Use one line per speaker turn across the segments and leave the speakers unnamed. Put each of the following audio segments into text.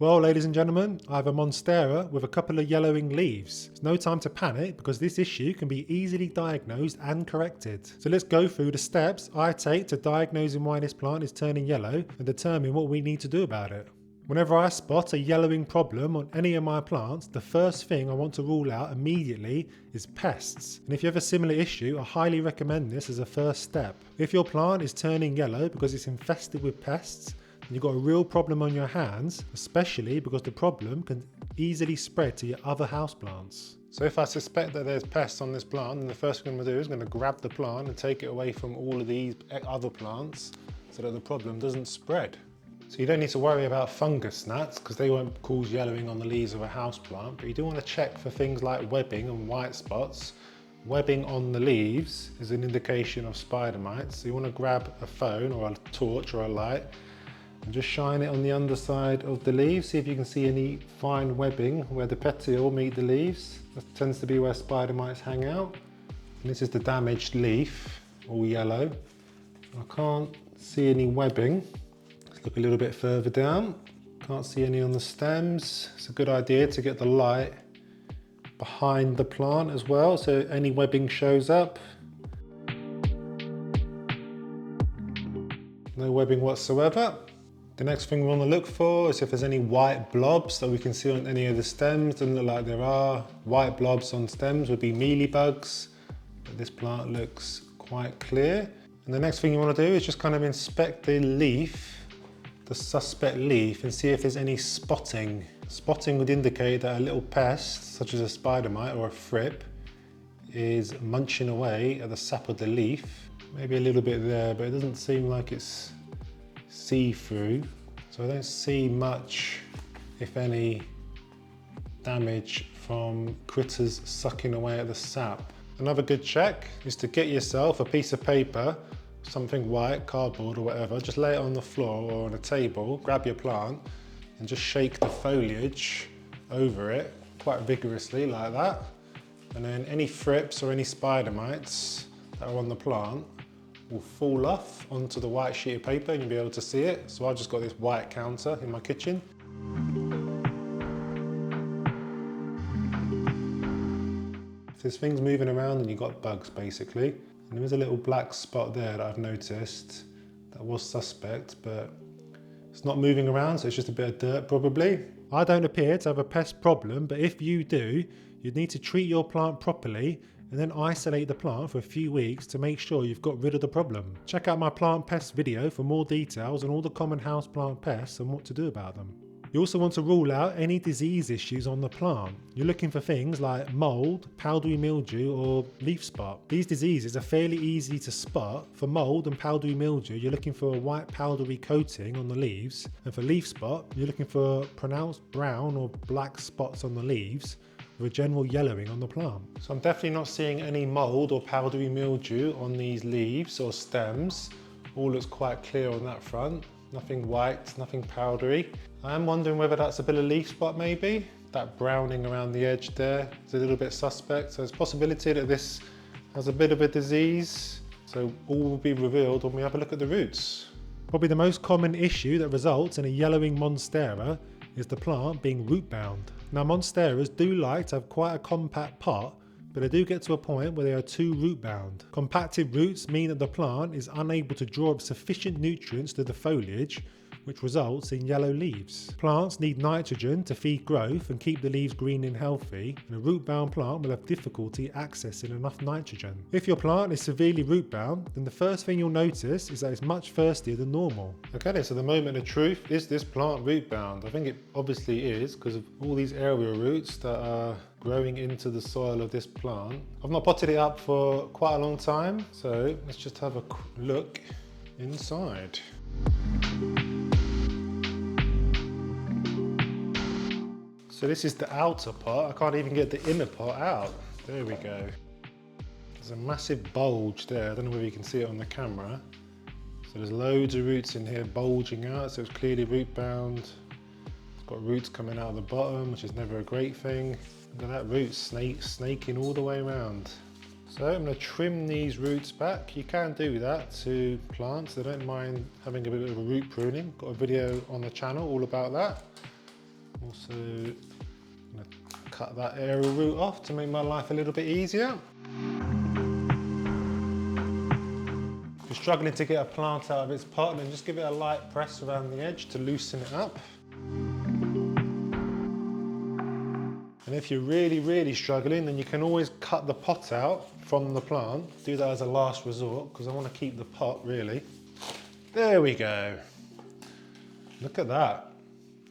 Well, ladies and gentlemen, I have a Monstera with a couple of yellowing leaves. It's no time to panic because this issue can be easily diagnosed and corrected. So let's go through the steps I take to diagnosing why this plant is turning yellow and determine what we need to do about it. Whenever I spot a yellowing problem on any of my plants, the first thing I want to rule out immediately is pests. And if you have a similar issue, I highly recommend this as a first step. If your plant is turning yellow because it's infested with pests, you've got a real problem on your hands, especially because the problem can easily spread to your other houseplants. So if I suspect that there's pests on this plant, then the first thing I'm going to do is I'm going to grab the plant and take it away from all of these other plants so that the problem doesn't spread. So you don't need to worry about fungus gnats because they won't cause yellowing on the leaves of a houseplant, but you do want to check for things like webbing and white spots. Webbing on the leaves is an indication of spider mites, so you want to grab a phone or a torch or a light and just shine it on the underside of the leaves. See if you can see any fine webbing where the petiole meet the leaves. That tends to be where spider mites hang out. And this is the damaged leaf, all yellow. I can't see any webbing. Let's look a little bit further down. Can't see any on the stems. It's a good idea to get the light behind the plant as well, so any webbing shows up. No webbing whatsoever. The next thing we want to look for is if there's any white blobs that we can see on any of the stems. Doesn't look like there are. White blobs on stems would be mealybugs, but this plant looks quite clear. And the next thing you want to do is just kind of inspect the leaf, the suspect leaf, and see if there's any spotting. Spotting would indicate that a little pest, such as a spider mite or a thrip, is munching away at the sap of the leaf. Maybe a little bit there, but it doesn't seem like it's see-through, so I don't see much, if any, damage from critters sucking away at the sap. Another good check is to get yourself a piece of paper, something white, cardboard or whatever, just lay it on the floor or on a table, grab your plant and just shake the foliage over it quite vigorously like that, and then any thrips or any spider mites that are on the plant will fall off onto the white sheet of paper and you'll be able to see it. So I've just got this white counter in my kitchen. If there's things moving around, then you've got bugs basically. And there is a little black spot there that I've noticed that was suspect, but it's not moving around, so it's just a bit of dirt probably. I don't appear to have a pest problem, but if you do, you'd need to treat your plant properly and then isolate the plant for a few weeks to make sure you've got rid of the problem. Check out my plant pest video for more details on all the common houseplant pests and what to do about them. You also want to rule out any disease issues on the plant. You're looking for things like mold, powdery mildew or leaf spot. These diseases are fairly easy to spot. For mold and powdery mildew, you're looking for a white powdery coating on the leaves, and for leaf spot, you're looking for pronounced brown or black spots on the leaves with a general yellowing on the plant. So I'm definitely not seeing any mold or powdery mildew on these leaves or stems. All looks quite clear on that front. Nothing white, nothing powdery. I am wondering whether that's a bit of leaf spot maybe. That browning around the edge there is a little bit suspect. So there's a possibility that this has a bit of a disease. So all will be revealed when we have a look at the roots. Probably the most common issue that results in a yellowing Monstera is the plant being root bound. Now Monsteras do like to have quite a compact pot, but they do get to a point where they are too root bound. Compacted roots mean that the plant is unable to draw up sufficient nutrients to the foliage, which results in yellow leaves. Plants need nitrogen to feed growth and keep the leaves green and healthy, and a root bound plant will have difficulty accessing enough nitrogen. If your plant is severely root bound, then the first thing you'll notice is that it's much thirstier than normal. Okay, so the moment of truth, is this plant root bound? I think it obviously is because of all these area roots that are growing into the soil of this plant. I've not potted it up for quite a long time, so let's just have a look inside. So this is the outer pot. I can't even get the inner pot out. There we go. There's a massive bulge there. I don't know whether you can see it on the camera. So there's loads of roots in here bulging out, so it's clearly root bound. It's got roots coming out of the bottom, which is never a great thing. Look at that root snaking all the way around. So I'm going to trim these roots back. You can do that to plants. They don't mind having a bit of a root pruning. Got a video on the channel all about that. Also, I'm going to cut that aerial root off to make my life a little bit easier. If you're struggling to get a plant out of its pot, then just give it a light press around the edge to loosen it up. And if you're really struggling, then you can always cut the pot out from the plant. Do that as a last resort, because I want to keep the pot really. There we go. Look at that.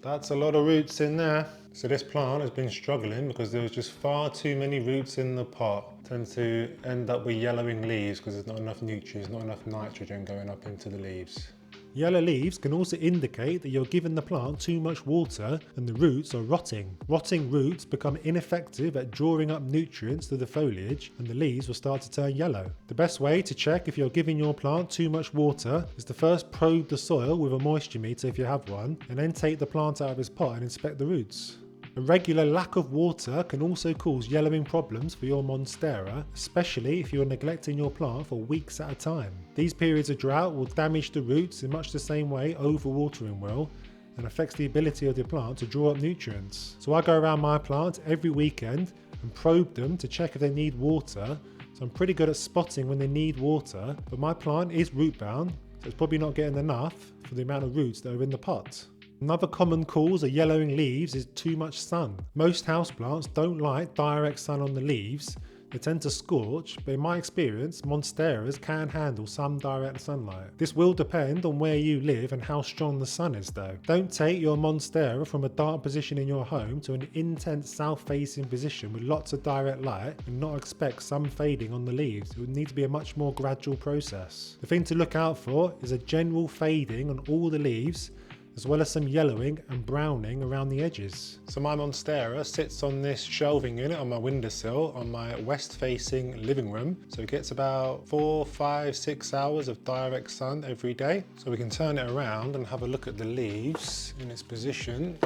That's a lot of roots in there. So this plant has been struggling because there was just far too many roots in the pot. Tend to end up with yellowing leaves because there's not enough nutrients, not enough nitrogen going up into the leaves. Yellow leaves can also indicate that you're giving the plant too much water and the roots are rotting. Rotting roots become ineffective at drawing up nutrients to the foliage and the leaves will start to turn yellow. The best way to check if you're giving your plant too much water is to first probe the soil with a moisture meter if you have one, and then take the plant out of its pot and inspect the roots. A regular lack of water can also cause yellowing problems for your Monstera, especially if you're neglecting your plant for weeks at a time. These periods of drought will damage the roots in much the same way overwatering will, and affects the ability of the plant to draw up nutrients. So I go around my plants every weekend and probe them to check if they need water. So I'm pretty good at spotting when they need water, but my plant is root bound, so it's probably not getting enough for the amount of roots that are in the pot. Another common cause of yellowing leaves is too much sun. Most houseplants don't like direct sun on the leaves. They tend to scorch, but in my experience, Monsteras can handle some direct sunlight. This will depend on where you live and how strong the sun is though. Don't take your Monstera from a dark position in your home to an intense south-facing position with lots of direct light and not expect some fading on the leaves. It would need to be a much more gradual process. The thing to look out for is a general fading on all the leaves, as well as some yellowing and browning around the edges. So my Monstera sits on this shelving unit on my windowsill on my west-facing living room. So it gets about 4, 5, 6 hours of direct sun every day. So we can turn it around and have a look at the leaves in its position.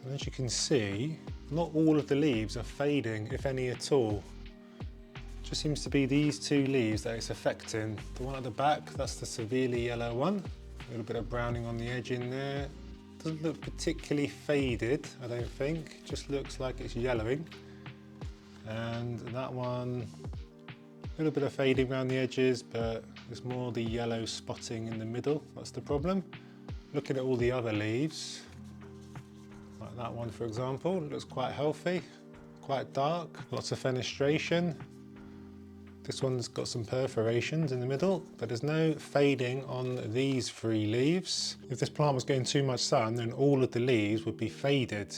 And as you can see, not all of the leaves are fading, if any at all. It just seems to be these two leaves that it's affecting. The one at the back, that's the severely yellow one. A little bit of browning on the edge in there. Doesn't look particularly faded, I don't think. It just looks like it's yellowing. And that one, a little bit of fading around the edges, but it's more the yellow spotting in the middle. That's the problem. Looking at all the other leaves, like that one for example, looks quite healthy, quite dark, lots of fenestration. This one's got some perforations in the middle, but there's no fading on these 3 leaves. If this plant was getting too much sun, then all of the leaves would be faded.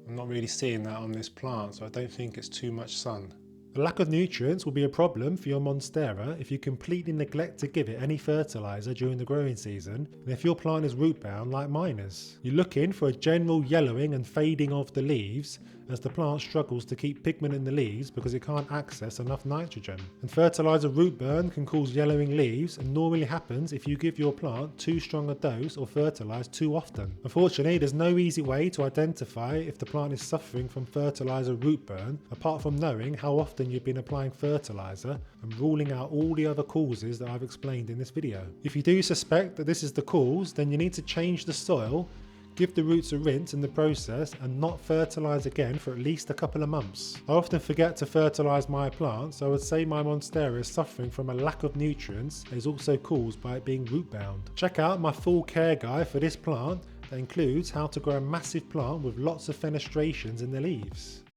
I'm not really seeing that on this plant, so I don't think it's too much sun. The lack of nutrients will be a problem for your Monstera if you completely neglect to give it any fertiliser during the growing season, and if your plant is root bound like mine is. You're looking for a general yellowing and fading of the leaves as the plant struggles to keep pigment in the leaves because it can't access enough nitrogen. And fertiliser root burn can cause yellowing leaves and normally happens if you give your plant too strong a dose or fertilise too often. Unfortunately, there's no easy way to identify if the plant is suffering from fertiliser root burn apart from knowing how often you've been applying fertiliser and ruling out all the other causes that I've explained in this video. If you do suspect that this is the cause, then you need to change the soil, give the roots a rinse in the process and not fertilise again for at least a couple of months. I often forget to fertilise my plants, so I would say my Monstera is suffering from a lack of nutrients that is also caused by it being root bound. Check out my full care guide for this plant that includes how to grow a massive plant with lots of fenestrations in the leaves.